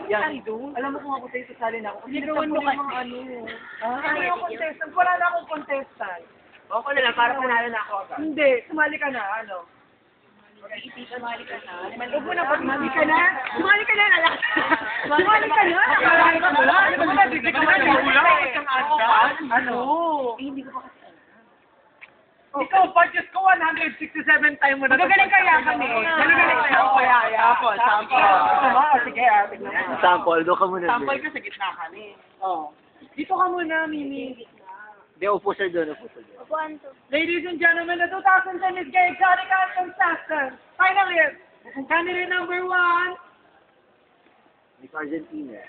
Yan. Alam mo kung ako tayo sasali na ako. Kasi nagtampo na yung mga ano. Ano yung contestant? Wala na akong contestant. Ako na lang, para panalo na ako. Hindi, sumali ka na, ano? Sumali ka na. Huwag mo na ba, sumali ka na? Sumali ka na, alam. Sumali ka na? Sumali ka na? Ano ba, hindi ka man Ano? Hindi ko pa kasi. Ikaw, budget ko 167 time mo na. Magagaling kaya kami. Magagaling kaya ako kaya. Sample. Sige, tignan mo. Sample, doon ka muna. Sample ka sa gitna kami. Oo. Dito ka muna, Mimi. Hindi, upo siya doon, upo siya doon. Upuan to. Ladies and gentlemen, the 2010 is Gay Exotic Anthem Session. Finally, candidate number 1. Miss Argentina.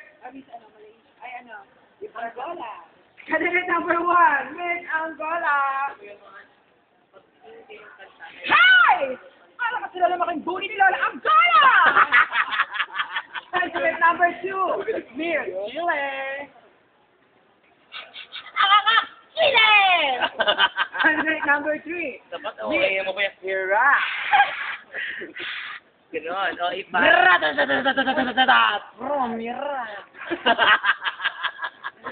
Candidate number 1, Miss Angola. Hi! Para ka sila naman kayong buni ni Lola Angola! Candidate number 2, Miss Chile. Chile! Candidate number 3, Dapat, okay mo pa yung Mira. Ganon, o iba. Mira! Bro, Mira!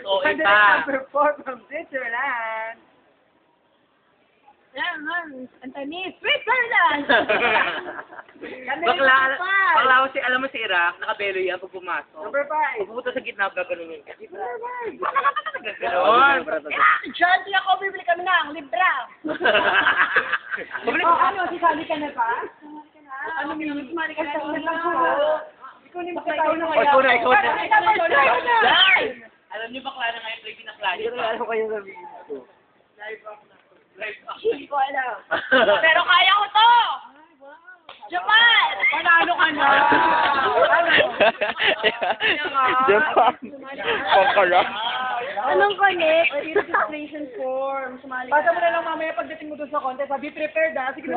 O Candidate iba. number 4 from Switzerland. Anthony, Switzerland! Bakla, bakla ko alam mo si Iraq, nakabelo yan pag pumasok. Number 5. Pupunta sa gitna, gano'n yun. Ganon. Diyan, di ako bibili kami ng libra. Oh, ano, sisali ka na ba? Ano, Mimi? Sumali ka na. Ikaw ni makataw na kaya. Ikaw na, ikaw na. Guys! Alam niyo bakla na ngayon, play pinakla niyo. Alam ko kayo sabihin ko. Hindi ko alam. Pero kaya ko to! Japan! Panalo ka na! Japan. Pangkara. Anong connect? Registration form. Sumali ka Basta mo na lang mamaya pagdating mo doon sa contest. Be prepared ha. Sige,